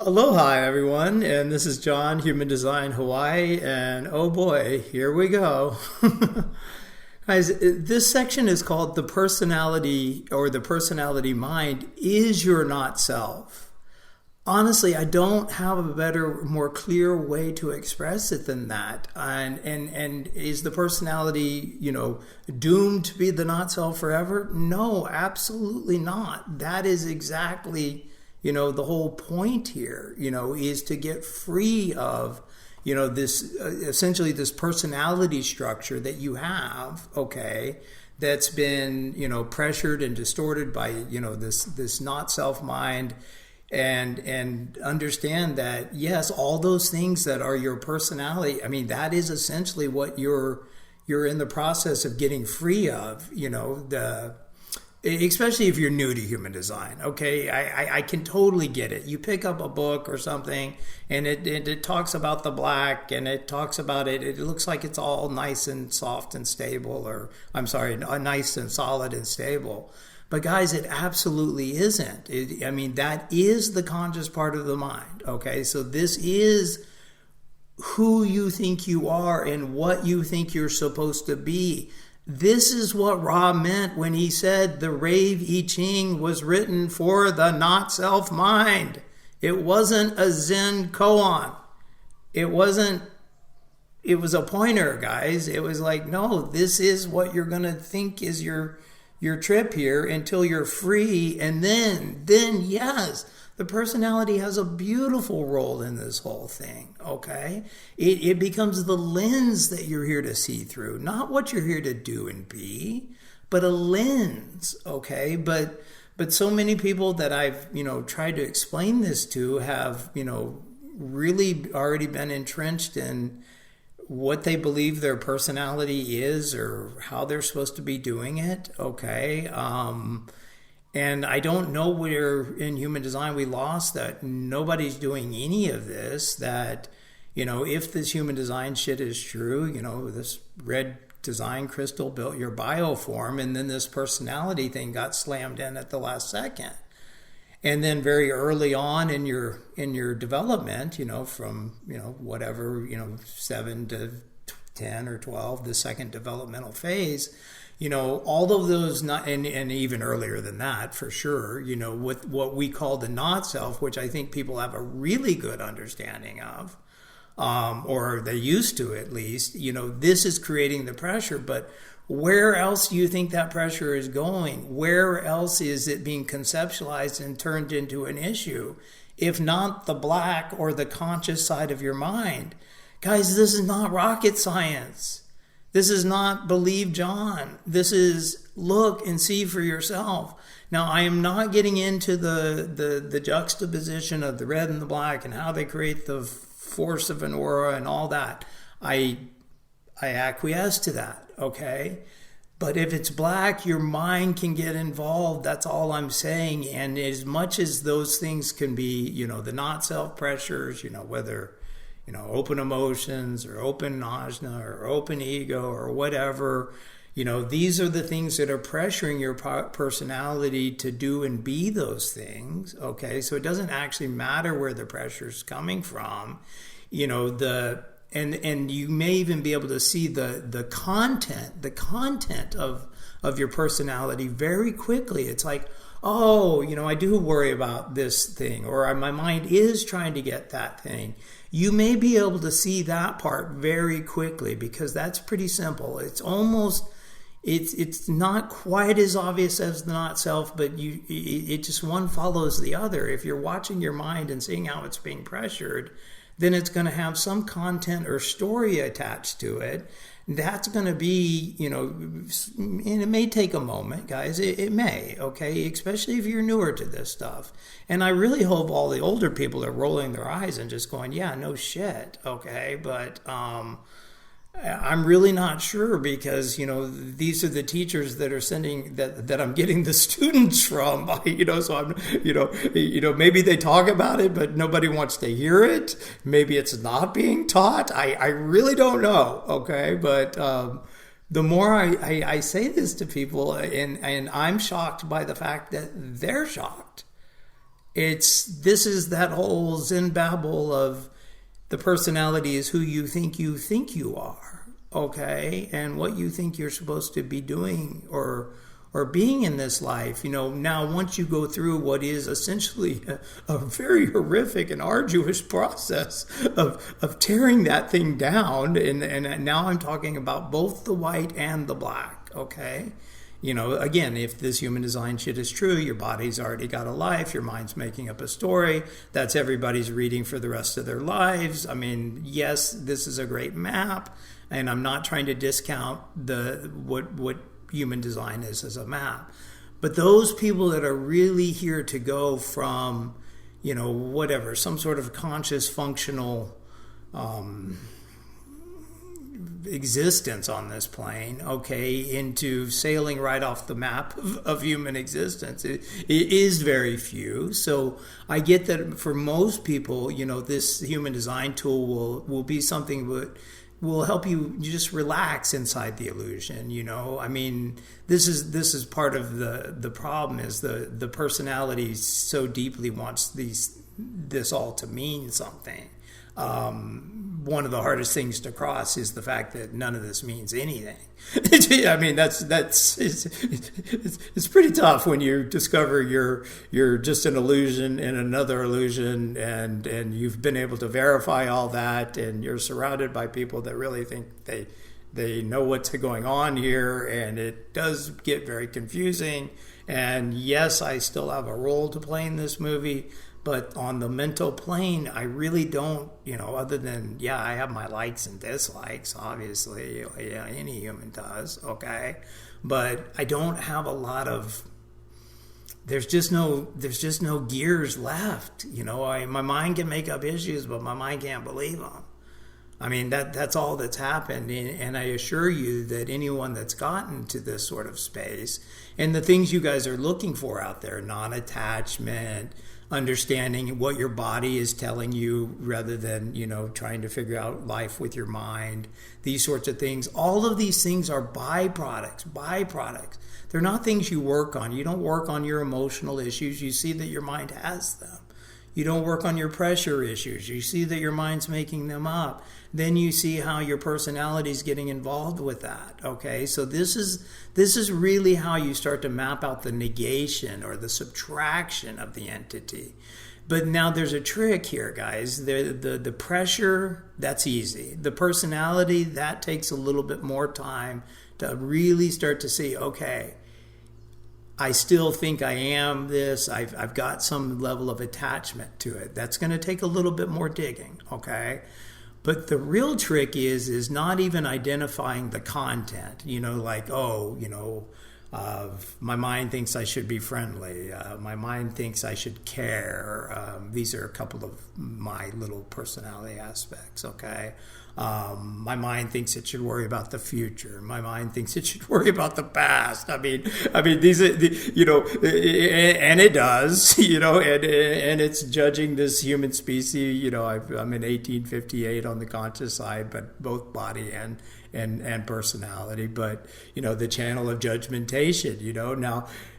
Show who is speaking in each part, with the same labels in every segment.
Speaker 1: Aloha, everyone, and this is John, Human Design Hawaii, and oh boy, here we go. Guys, this section is called The Personality or the Personality Mind is Your Not Self. Honestly, I don't have a better, more clear way to express it than that. And is the personality, doomed to be the not self forever? No, absolutely not. That is exactly the whole point here, is to get free of, this essentially this personality structure that you have, okay, that's been, pressured and distorted by, this not self mind, and understand that, yes, all those things that are your personality, I mean, that is essentially what you're in the process of getting free of, especially if you're new to human design. Okay, I can totally get it. You pick up a book or something and it talks about the black, and it talks about it looks like it's all nice and soft and stable, or I'm sorry, nice and solid and stable. But guys, it absolutely isn't. That is the conscious part of the mind. Okay, so this is who you think you are and what you think you're supposed to be. This is what Ra meant when he said the Rave I Ching was written for the not self mind. It wasn't a Zen koan. It was a pointer, guys. It was like, no, this is what you're going to think is your trip here until you're free. And then yes, the personality has a beautiful role in this whole thing, okay? It becomes the lens that you're here to see through, not what you're here to do and be, but a lens, okay? But so many people that I've, tried to explain this to have, really already been entrenched in what they believe their personality is or how they're supposed to be doing it, okay? And I don't know where in human design we lost that nobody's doing any of this, that, if this human design shit is true, this red design crystal built your bioform, and then this personality thing got slammed in at the last second. And then very early on in your development, from, whatever, 7 to 10 or 12, the second developmental phase, all of those, and even earlier than that, for sure, with what we call the not self, which I think people have a really good understanding of, or they used to at least, this is creating the pressure. But where else do you think that pressure is going? Where else is it being conceptualized and turned into an issue, if not the black or the conscious side of your mind? Guys, this is not rocket science. This is not believe John. This is look and see for yourself. Now, I am not getting into the juxtaposition of the red and the black and how they create the force of an aura and all that. I acquiesce to that, okay? But if it's black, your mind can get involved. That's all I'm saying. And as much as those things can be, the not self pressures, whether open emotions or open ajna or open ego or whatever, these are the things that are pressuring your personality to do and be those things, okay? So it doesn't actually matter where the pressure's coming from, and you may even be able to see the content of your personality very quickly. It's like, oh, I do worry about this thing, or my mind is trying to get that thing. You may be able to see that part very quickly because that's pretty simple. It's almost, it's not quite as obvious as the not self, but it just one follows the other. If you're watching your mind and seeing how it's being pressured, then it's going to have some content or story attached to it. That's going to be, and it may take a moment, guys. It may, okay? Especially if you're newer to this stuff. And I really hope all the older people are rolling their eyes and just going, yeah, no shit, okay? But I'm really not sure because, these are the teachers that are sending, that I'm getting the students from, so I'm, maybe they talk about it, but nobody wants to hear it. Maybe it's not being taught. I really don't know, okay? But the more I say this to people, and I'm shocked by the fact that they're shocked. This is that whole Zen babble of the personality is who you think you are, okay, and what you think you're supposed to be doing or being in this life. Now once you go through what is essentially a very horrific and arduous process of tearing that thing down, and now I'm talking about both the white and the black, okay. Again, if this human design shit is true, your body's already got a life, your mind's making up a story, that's everybody's reading for the rest of their lives. I mean, yes, this is a great map, and I'm not trying to discount what human design is as a map. But those people that are really here to go from, whatever, some sort of conscious, functional existence on this plane, okay, into sailing right off the map of human existence, it is very few. So I get that for most people, this human design tool will be something that will help you just relax inside the illusion. I mean, this is part of the problem, is the personality so deeply wants this all to mean something. One of the hardest things to cross is the fact that none of this means anything. I mean, it's pretty tough when you discover you're just an illusion in another illusion, and you've been able to verify all that, and you're surrounded by people that really think they know what's going on here, and it does get very confusing. And yes, I still have a role to play in this movie. But on the mental plane, I really don't, other than, I have my likes and dislikes, obviously, any human does, okay? But I don't have a lot of, there's just no gears left, my mind can make up issues, but my mind can't believe them. I mean, that's all that's happened, and I assure you that anyone that's gotten to this sort of space, and the things you guys are looking for out there, non-attachment, understanding what your body is telling you rather than, trying to figure out life with your mind, these sorts of things. All of these things are byproducts. They're not things you work on. You don't work on your emotional issues. You see that your mind has them. You don't work on your pressure issues. You see that your mind's making them up. Then you see how your personality is getting involved with that. Okay, so this is really how you start to map out the negation or the subtraction of the entity. But now there's a trick here, guys. The pressure, that's easy. The personality, that takes a little bit more time to really start to see, okay, I still think I am this. I've got some level of attachment to it. That's going to take a little bit more digging, okay? But the real trick is not even identifying the content, my mind thinks I should be friendly. My mind thinks I should care. These are a couple of my little personality aspects, okay? My mind thinks it should worry about the future. My mind thinks it should worry about the past. I mean, these are, and it does, and it's judging this human species. I'm in 1858 on the conscious side, but both body and personality, but the channel of judgmentation.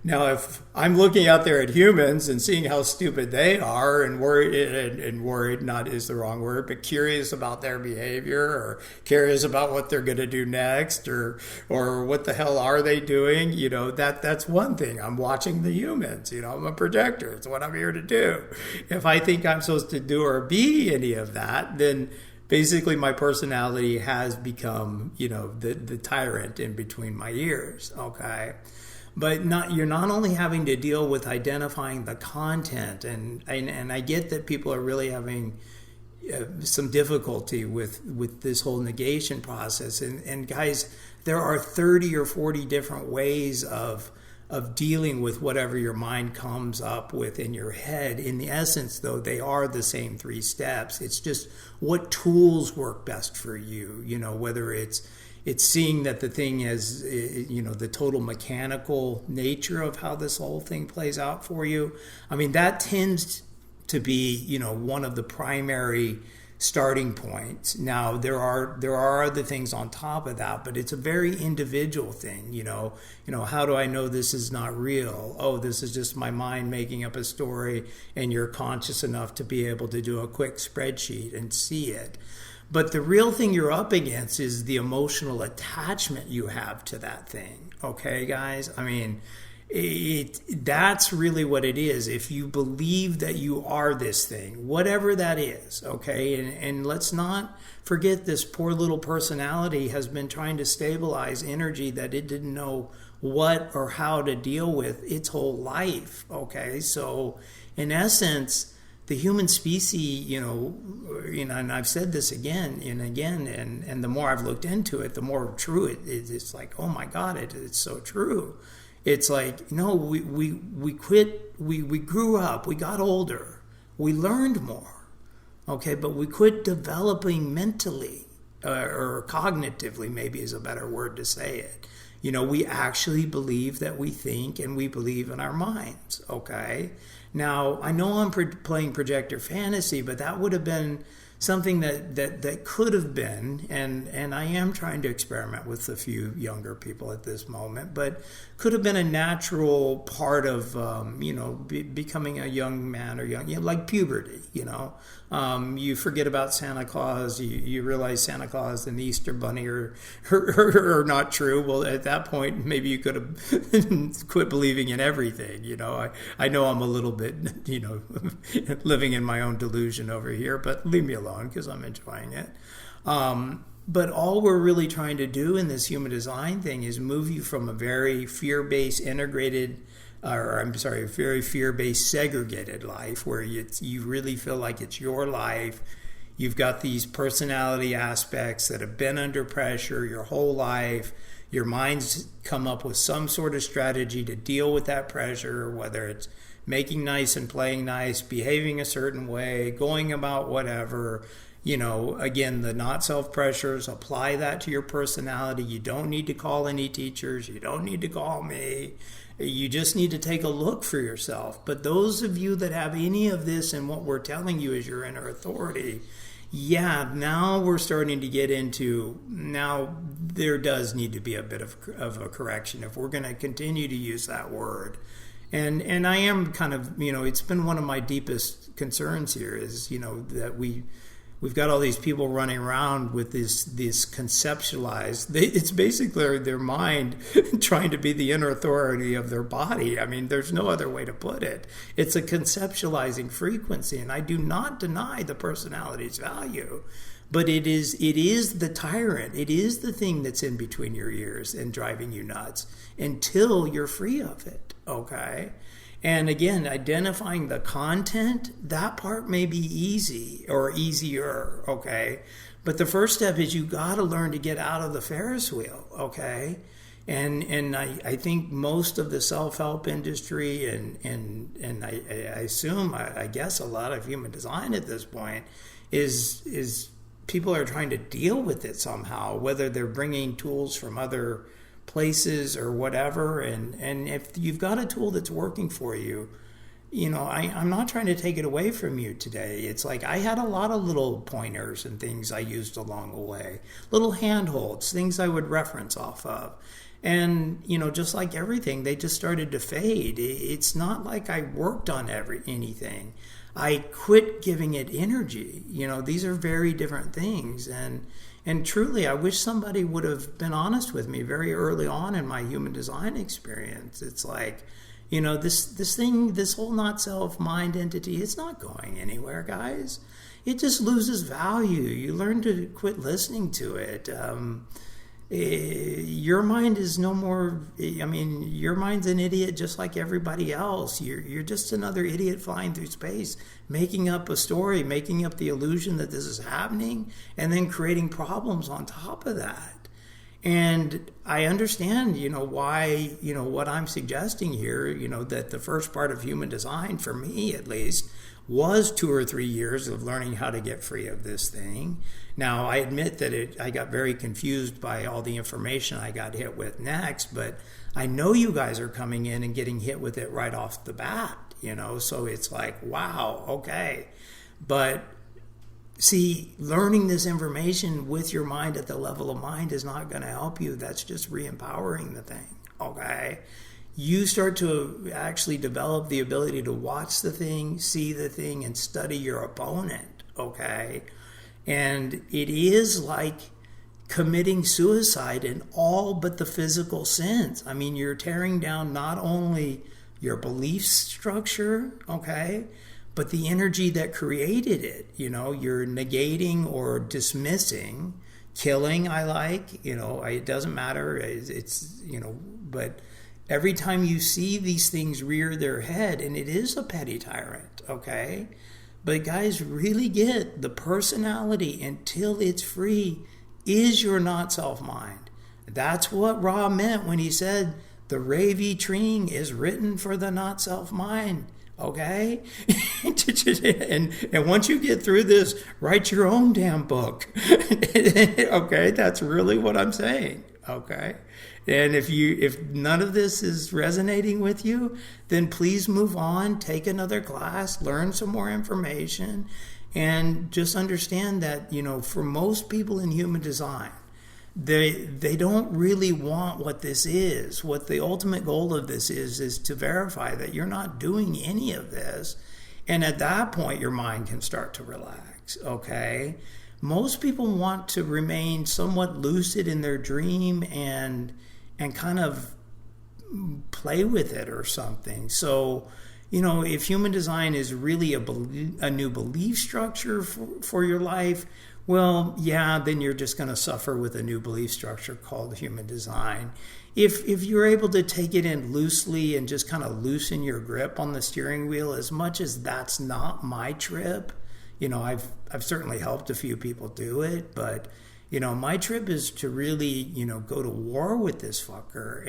Speaker 1: Now if I'm looking out there at humans and seeing how stupid they are, and worried not is the wrong word, but curious about their behavior, or curious about what they're going to do next, or what the hell are they doing, that's one thing. I'm watching the humans. I'm a projector. It's what I'm here to do. If I think I'm supposed to do or be any of that, then basically my personality has become, the tyrant in between my ears, okay? But you're not only having to deal with identifying the content, and I get that people are really having some difficulty with this whole negation process. And guys, there are 30 or 40 different ways of dealing with whatever your mind comes up with in your head. In the essence, though, they are the same 3 steps. It's just what tools work best for you, whether it's seeing that the thing is, the total mechanical nature of how this whole thing plays out for you. I mean, that tends to be, one of the primary starting point. Now there are other things on top of that, but it's a very individual thing. How do I know this is not real? Oh, this is just my mind making up a story, and you're conscious enough to be able to do a quick spreadsheet and see it. But the real thing you're up against is the emotional attachment you have to that thing. Okay, guys? I mean, that's really what it is. If you believe that you are this thing, whatever that is, okay? And let's not forget, this poor little personality has been trying to stabilize energy that it didn't know what or how to deal with its whole life, okay? So in essence, the human species, and I've said this again and again, and the more I've looked into it, the more true it is. It's like, oh my God, it's so true. It's like, we quit, we grew up, we got older, we learned more, okay, but we quit developing mentally, or cognitively, maybe is a better word to say it. We actually believe that we think, and we believe in our minds, okay? Now, I know I'm playing projector fantasy, but that would have been something that could have been, and I am trying to experiment with a few younger people at this moment, but could have been a natural part of, becoming a young man or like puberty, you forget about Santa Claus, you realize Santa Claus and the Easter Bunny are not true. Well, at that point, maybe you could have quit believing in everything, I know I'm a little bit, living in my own delusion over here, but leave me alone because I'm enjoying it. But all we're really trying to do in this human design thing is move you from a very fear-based very fear-based segregated life where you really feel like it's your life. You've got these personality aspects that have been under pressure your whole life. Your mind's come up with some sort of strategy to deal with that pressure, whether it's making nice and playing nice, behaving a certain way, going about whatever. Again, the not self pressures, apply that to your personality. You don't need to call any teachers. You don't need to call me. You just need to take a look for yourself. But those of you that have any of this and what we're telling you is your inner authority, now we're starting to get into, now there does need to be a bit of a correction if we're going to continue to use that word. And I am kind of, it's been one of my deepest concerns here is, that we've got all these people running around with this conceptualized, it's basically their mind trying to be the inner authority of their body. I mean, there's no other way to put it. It's a conceptualizing frequency, and I do not deny the personality's value, but it is the tyrant. It is the thing that's in between your ears and driving you nuts until you're free of it, okay? And again, identifying the content, that part may be easy or easier, okay? But the first step is you got to learn to get out of the Ferris wheel, okay? And I think most of the self-help industry and I assume, I guess a lot of human design at this point is people are trying to deal with it somehow, whether they're bringing tools from other places or whatever, and if you've got a tool that's working for you, I'm not trying to take it away from you today. It's like I had a lot of little pointers and things I used along the way, little handholds, things I would reference off of, and just like everything, they just started to fade. It's not like I worked on anything. I quit giving it energy. These are very different things, and truly, I wish somebody would have been honest with me very early on in my human design experience. It's like, this thing, this whole not self mind entity, it's not going anywhere, guys. It just loses value. You learn to quit listening to it. Your mind is no more, your mind's an idiot just like everybody else. You're just another idiot flying through space, making up a story, making up the illusion that this is happening, and then creating problems on top of that. And I understand, why, what I'm suggesting here, that the first part of human design, for me at least, was 2 or 3 years of learning how to get free of this thing. Now, I admit that I got very confused by all the information I got hit with next, but I know you guys are coming in and getting hit with it right off the bat, so it's like, wow, okay. But See, learning this information with your mind at the level of mind is not going to help you. That's just re-empowering the thing, okay? You start to actually develop the ability to watch the thing, see the thing, and study your opponent, okay? And it is like committing suicide in all but the physical sense. I mean, you're tearing down not only your belief structure, okay, but the energy that created it. You're negating or dismissing. Killing, I like, it doesn't matter. It's but every time you see these things rear their head, and it is a petty tyrant, okay? But guys, really get the personality until it's free is your not self mind. That's what Ra meant when he said the Ravi Tring is written for the not self mind. Okay? and once you get through this, write your own damn book. Okay? That's really what I'm saying. Okay? And if none of this is resonating with you, then please move on, take another class, learn some more information, and just understand that, for most people in human design, they don't really want what this is. What the ultimate goal of this is to verify that you're not doing any of this. And at that point, your mind can start to relax, okay? Most people want to remain somewhat lucid in their dream and kind of play with it or something. So, if human design is really a new belief structure for your life, well, yeah, then you're just going to suffer with a new belief structure called human design. If you're able to take it in loosely and just kind of loosen your grip on the steering wheel, as much as that's not my trip, I've certainly helped a few people do it, but my trip is to really, go to war with this fucker.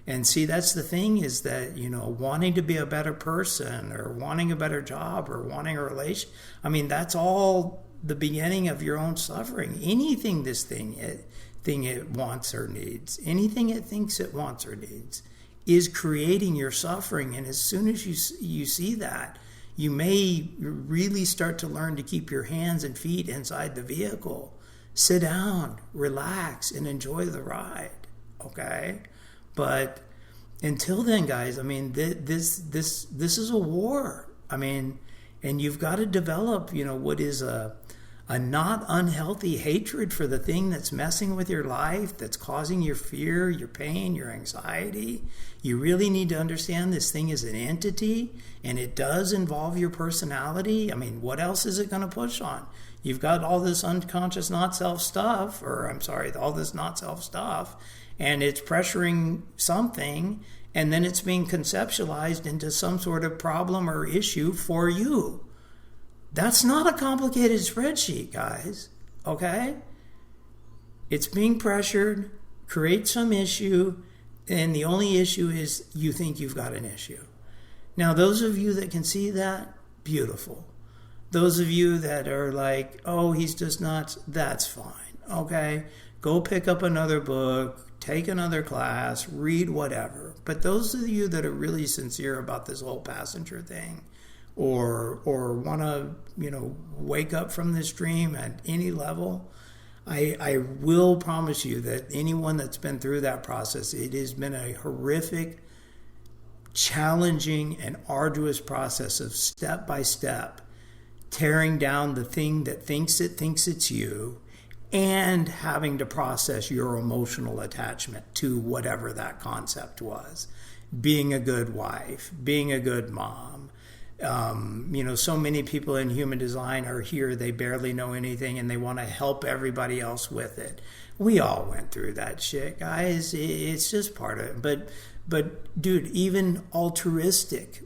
Speaker 1: And see, that's the thing is that, wanting to be a better person or wanting a better job or wanting a relation, I mean, that's all the beginning of your own suffering. Anything this thing it wants or needs, anything it thinks it wants or needs is creating your suffering. And as soon as you see that, you may really start to learn to keep your hands and feet inside the vehicle. Sit down, relax, and enjoy the ride, okay? But until then, guys, I mean, this is a war. I mean, and you've got to develop, what is a not unhealthy hatred for the thing that's messing with your life, that's causing your fear, your pain, your anxiety. You really need to understand this thing is an entity, and it does involve your personality. I mean, what else is it going to push on? You've got all this unconscious not self stuff, all this not self stuff, and it's pressuring something, and then it's being conceptualized into some sort of problem or issue for you. That's not a complicated spreadsheet, guys, okay? It's being pressured, create some issue, and the only issue is you think you've got an issue. Now, those of you that can see that, beautiful. Those of you that are like, oh, he's just nuts, that's fine, okay? Go pick up another book, take another class, read whatever. But those of you that are really sincere about this whole passenger thing, or want to, wake up from this dream at any level, I will promise you that anyone that's been through that process, it has been a horrific, challenging, and arduous process of step by step tearing down the thing that thinks it's you, and having to process your emotional attachment to whatever that concept was. Being a good wife, being a good mom. So many people in human design are here, they barely know anything, and they want to help everybody else with it. We all went through that shit, guys. It's just part of it. But dude, even altruistic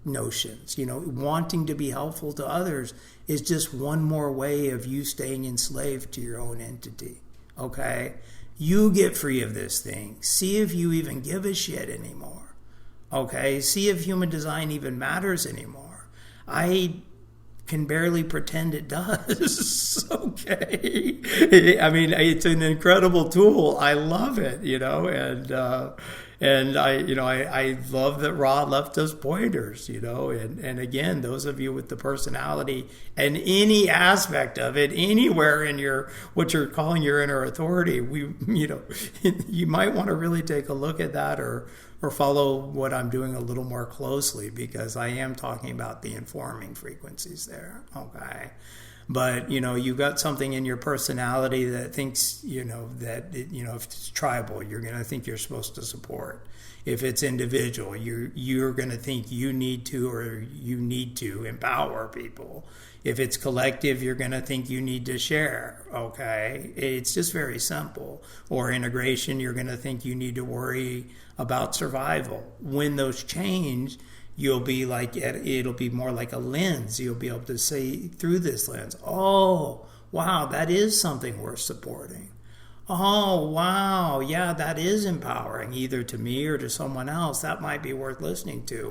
Speaker 1: notions, wanting to be helpful to others is just one more way of you staying enslaved to your own entity, okay? You get free of this thing. See if you even give a shit anymore, okay? See if human design even matters anymore. I can barely pretend it does, okay? I mean, it's an incredible tool. I love it, And I love that Rod left us pointers, and again, those of you with the personality and any aspect of it, anywhere in what you're calling your inner authority, you might want to really take a look at that or follow what I'm doing a little more closely, because I am talking about the informing frequencies there. Okay. But, you've got something in your personality that thinks, that, if it's tribal, you're going to think you're supposed to support. If it's individual, you're going to think you need to empower people. If it's collective, you're going to think you need to share. Okay. It's just very simple. Or integration, you're going to think you need to worry about survival. When those change, it'll be more like a lens. You'll be able to see through this lens, oh, wow, that is something worth supporting. Oh, wow, yeah, that is empowering, either to me or to someone else. That might be worth listening to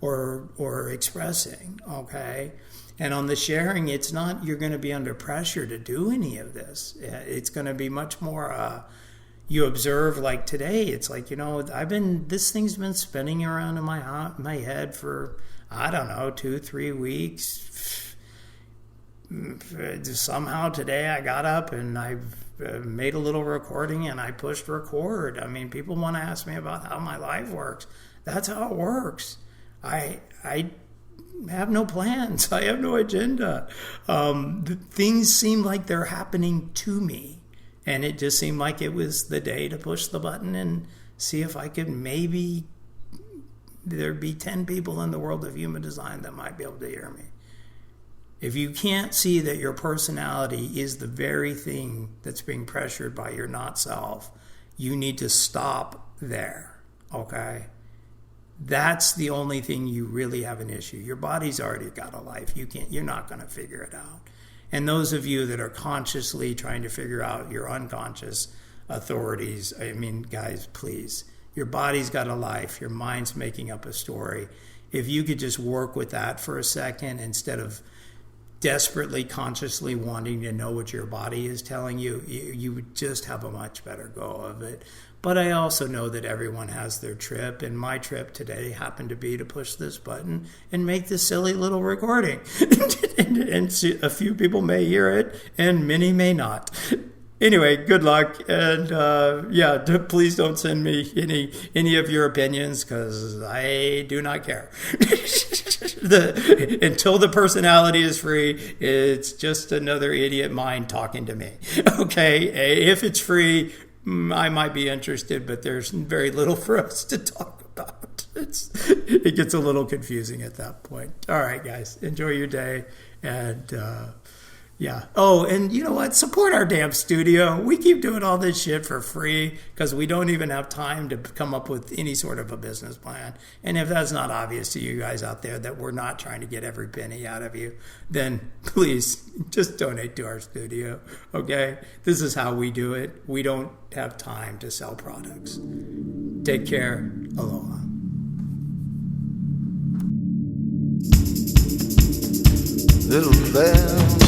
Speaker 1: or expressing, okay? And on the sharing, it's not you're going to be under pressure to do any of this. It's going to be much more you observe, like today, it's like, this thing's been spinning around in my head for, I don't know, 2-3 weeks. Somehow today I got up and I made a little recording and I pushed record. I mean, people want to ask me about how my life works. That's how it works. I have no plans. I have no agenda. Things seem like they're happening to me. And it just seemed like it was the day to push the button and see if I could maybe there'd be 10 people in the world of human design that might be able to hear me. If you can't see that your personality is the very thing that's being pressured by your not self, you need to stop there, okay? That's the only thing you really have an issue. Your body's already got a life. You're not going to figure it out. And those of you that are consciously trying to figure out your unconscious authorities, I mean, guys, please, your body's got a life. Your mind's making up a story. If you could just work with that for a second instead of desperately, consciously wanting to know what your body is telling you, you would just have a much better go of it. But I also know that everyone has their trip, and my trip today happened to be to push this button and make this silly little recording. and a few people may hear it, and many may not. Anyway, good luck, and please don't send me any of your opinions, because I do not care. Until the personality is free, it's just another idiot mind talking to me. Okay, if it's free, I might be interested, but there's very little for us to talk about. It gets a little confusing at that point. All right, guys, enjoy your day, and yeah. Oh, and you know what? Support our damn studio. We keep doing all this shit for free because we don't even have time to come up with any sort of a business plan. And if that's not obvious to you guys out there that we're not trying to get every penny out of you, then please just donate to our studio, okay? This is how we do it. We don't have time to sell products. Take care. Aloha.
Speaker 2: Little bell